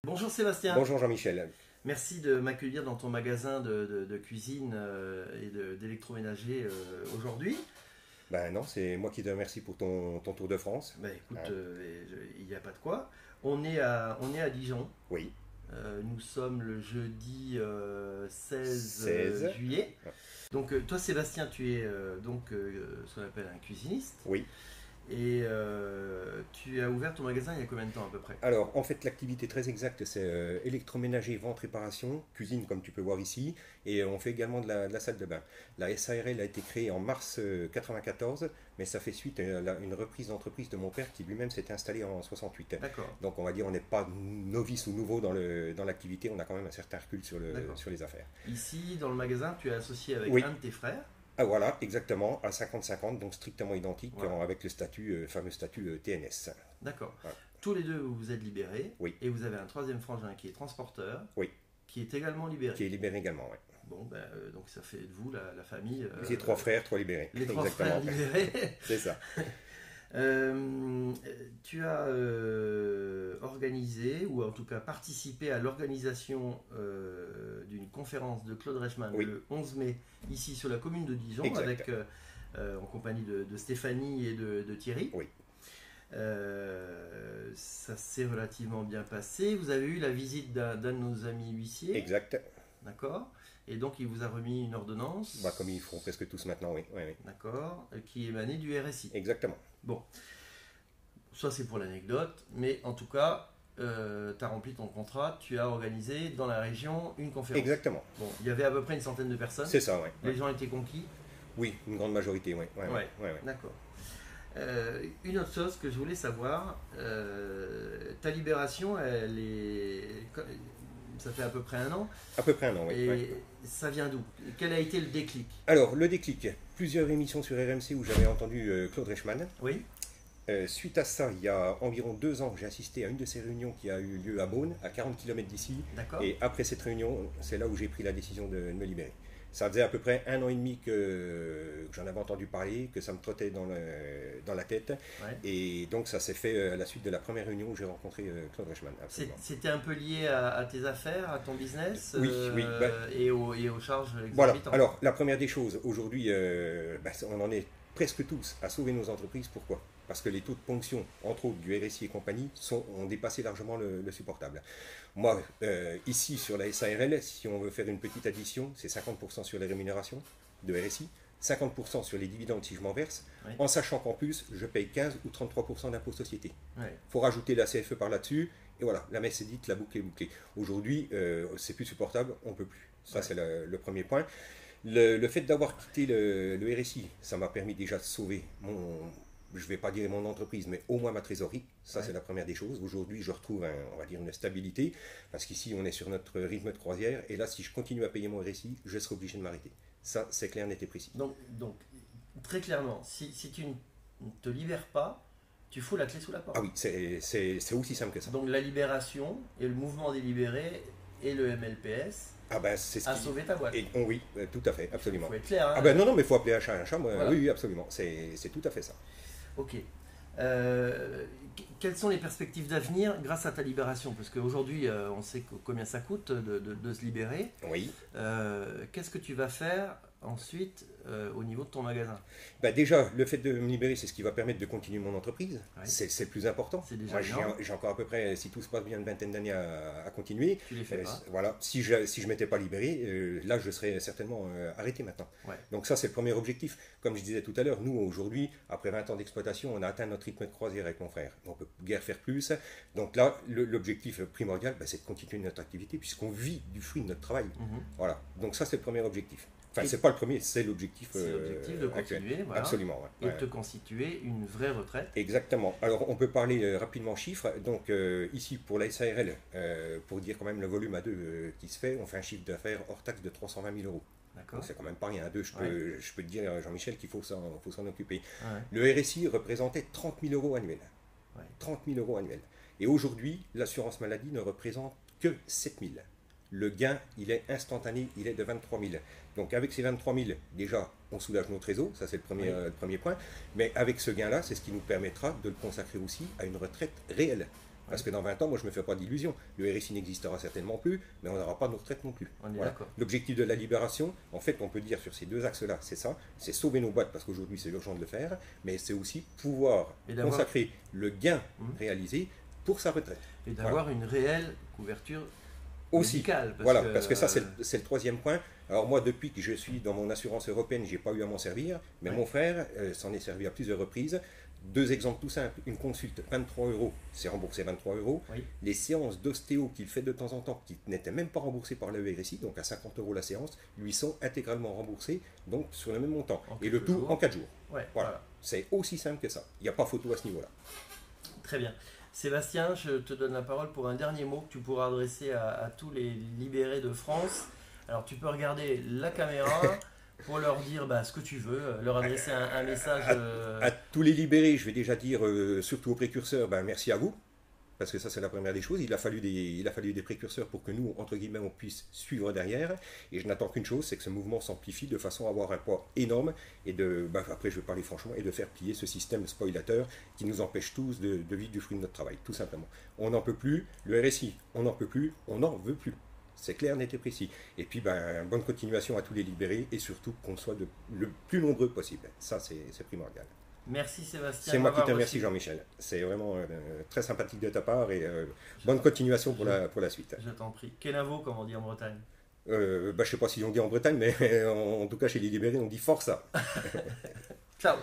Bonjour Sébastien, Bonjour Jean-Michel. merci de m'accueillir dans ton magasin de cuisine et d'électroménager aujourd'hui. Ben non, c'est moi qui te remercie pour ton tour de France. Bah écoute, Hein. il n'y a pas de quoi. On est à Dijon. Oui, Nous sommes le jeudi 16 16. juillet. Ah, Donc toi Sébastien, tu es ce qu'on appelle un cuisiniste. oui. Et tu as ouvert ton magasin il y a combien de temps à peu près? Alors, en fait, l'activité très exacte, c'est électroménager, vente, réparation, cuisine, comme tu peux voir ici, et on fait également de la salle de bain. La SARL a été créée en mars 94, mais ça fait suite à une reprise d'entreprise de mon père qui lui-même s'était installé en 68. D'accord, Donc, on va dire, on n'est pas novice ou nouveau dans l'activité, on a quand même un certain recul d'accord. sur les affaires. Ici dans le magasin, tu es associé avec Oui. un de tes frères. Ah voilà, exactement, à 50-50, donc strictement identique, Voilà. avec le fameux statut TNS. D'accord. Voilà. Tous les deux, vous vous êtes libérés. Oui. Et vous avez un troisième frangin qui est transporteur, Oui, qui est également libéré. qui est libéré également, ouais. Bon, ben, donc ça fait de vous la famille. J'ai trois frères, trois libérés. Les trois Exactement. frères libérés. C'est ça. Tu as organisé, ou en tout cas participé à l'organisation d'une conférence de Claude Reichmann Oui. le 11 mai, ici sur la commune de Dijon, Exact. avec, en compagnie de Stéphanie et de Thierry. Oui. Ça s'est relativement bien passé. Vous avez eu la visite d'un de nos amis huissiers, Exact. d'accord? Et donc il vous a remis une ordonnance, Bah, comme ils font presque tous maintenant, oui. Oui, oui. d'accord, qui émanait du RSI. Exactement. Bon, ça c'est pour l'anecdote, mais en tout cas, tu as rempli ton contrat, tu as organisé dans la région une conférence. Exactement. Bon, il y avait à peu près une centaine de personnes. C'est ça, oui. Les gens étaient conquis. Oui, une grande majorité, oui. Oui, Ouais. oui, oui. D'accord. Une autre chose que je voulais savoir, ta libération, ça fait à peu près un an, À peu près un an, oui. et Oui. ça vient d'où? Quel a été le déclic? Alors, le déclic, plusieurs émissions sur RMC où j'avais entendu Claude Reichmann. Oui, Suite à ça, il y a environ 2 ans, j'ai assisté à une de ces réunions qui a eu lieu à Beaune, à 40 km d'ici. d'accord. Et après cette réunion, c'est là où j'ai pris la décision de me libérer. Ça faisait à peu près 1 an et demi que j'en avais entendu parler, que ça me trottait dans la tête. Ouais. Et donc ça s'est fait à la suite de la première réunion où j'ai rencontré Claude Reichmann. Absolument. C'était un peu lié à tes affaires, à ton business, Oui, oui, bah, et aux charges Voilà, exorbitantes. alors la première des choses, aujourd'hui, on en est presque tous à sauver nos entreprises. Pourquoi? Parce que les taux de ponction, entre autres du RSI et compagnie, ont dépassé largement le supportable. Moi, ici sur la SARL, si on veut faire une petite addition, c'est 50% sur les rémunérations de RSI, 50% sur les dividendes si je m'en verse, Oui. en sachant qu'en plus, je paye 15 ou 33% d'impôt société. Ouais. Il faut rajouter la CFE par là-dessus, et voilà, la messe est dite, la boucle est bouclée. Aujourd'hui, c'est plus supportable, on ne peut plus. Ça, Ouais. c'est le premier point. Le fait d'avoir quitté le RSI, ça m'a permis déjà de sauver je ne vais pas dire mon entreprise, mais au moins ma trésorerie. Ça, Ouais. c'est la première des choses. Aujourd'hui, je retrouve, on va dire, une stabilité, parce qu'ici, on est sur notre rythme de croisière, et là, si je continue à payer mon RSI, je serai obligé de m'arrêter. Ça, c'est clair, net et précis. Donc, très clairement, si tu ne te libères pas, tu fous la clé sous la porte. Ah oui, c'est aussi simple que ça. Donc la libération et le mouvement des libérés et le MLPS Ah ben, c'est ce a qui... sauvé ta boîte. Oui, tout à fait, absolument. Il faut être clair. Hein. Ah ben non, mais il faut appeler un chat, moi. Voilà. Oui, absolument. C'est tout à fait ça. Ok. Quelles sont les perspectives d'avenir grâce à ta libération? Parce qu'aujourd'hui, on sait combien ça coûte de se libérer. Oui. Qu'est-ce que tu vas faire ensuite au niveau de ton magasin? Bah déjà, le fait de me libérer, c'est ce qui va permettre de continuer mon entreprise. Ouais. C'est le plus important. C'est déjà Moi, énorme. j'ai encore à peu près, si tout se passe bien, une vingtaine d'années à continuer. Tu les fais pas. Voilà. Si je m'étais pas libéré, là, je serais certainement arrêté maintenant. Ouais. Donc ça, c'est le premier objectif. Comme je disais tout à l'heure, nous, aujourd'hui, après 20 ans d'exploitation, on a atteint notre rythme de croisière avec mon frère. On peut guère faire plus. Donc là, l'objectif primordial, c'est de continuer notre activité, puisqu'on vit du fruit de notre travail. Mhm. Voilà. Donc ça, c'est le premier objectif. Enfin, Et- c'est pas le premier, c'est l'objectif C'est l'objectif de actuel. continuer, voilà, Absolument, ouais. et Ouais. de te constituer une vraie retraite. Exactement. Alors, on peut parler rapidement chiffres. Donc, ici, pour la SARL, pour dire quand même le volume à deux qui se fait, on fait un chiffre d'affaires hors taxe de 320 000 euros. D'accord. Donc, c'est quand même pas rien. À deux, je peux te dire, Jean-Michel, qu'il faut s'en occuper. Ouais. Le RSI représentait 30 000 euros annuels. Ouais. 30 000 euros annuels. Et aujourd'hui, l'assurance maladie ne représente que 7 000. Le gain, il est instantané, il est de 23 000. Donc avec ces 23 000, déjà, on soulage nos trésors, ça c'est Oui. le premier point. Mais avec ce gain-là, c'est ce qui nous permettra de le consacrer aussi à une retraite réelle. Parce que dans 20 ans, moi, je ne me fais pas d'illusions. Le RSI n'existera certainement plus, mais on n'aura pas nos retraites non plus. On est Voilà. d'accord. L'objectif de la libération, en fait, on peut dire sur ces deux axes-là, c'est ça, c'est sauver nos boîtes, parce qu'aujourd'hui, c'est urgent de le faire, mais c'est aussi pouvoir consacrer le gain réalisé pour sa retraite. Et d'avoir une réelle couverture aussi. Médicale. Parce que ça, c'est le troisième point. Alors moi, depuis que je suis dans mon assurance européenne, je n'ai pas eu à m'en servir, mais mon frère s'en est servi à plusieurs reprises. Deux exemples tout simples, une consulte 23 €, c'est remboursé 23 €. Oui. Les séances d'ostéo qu'il fait de temps en temps, qui n'étaient même pas remboursées par la RSI, donc à 50 € la séance, lui sont intégralement remboursées, donc sur le même montant. Et le tout en 4 jours. Ouais, voilà. C'est aussi simple que ça. Il n'y a pas photo à ce niveau-là. Très bien. Sébastien, je te donne la parole pour un dernier mot que tu pourras adresser à tous les libérés de France. Alors tu peux regarder la caméra pour leur dire ce que tu veux, leur adresser un message. À tous les libérés, je vais déjà dire, surtout aux précurseurs, merci à vous. Parce que ça, c'est la première des choses. Il a fallu des précurseurs pour que nous, entre guillemets, on puisse suivre derrière. Et je n'attends qu'une chose, c'est que ce mouvement s'amplifie de façon à avoir un poids énorme. Et après, je vais parler franchement, et de faire plier ce système spoilateur qui nous empêche tous de vivre du fruit de notre travail, tout simplement. On n'en peut plus. Le RSI, on n'en peut plus. On n'en veut plus. C'est clair, net et précis. Et puis, bonne continuation à tous les libérés et surtout qu'on soit le plus nombreux possible. Ça, c'est primordial. Merci Sébastien. C'est moi qui te remercie Jean-Michel. C'est vraiment très sympathique de ta part et bonne continuation pour la suite. Je t'en prie. Kenavo, comme on dit en Bretagne. Je ne sais pas si on dit en Bretagne, mais en tout cas chez les libérés, on dit força. Ciao.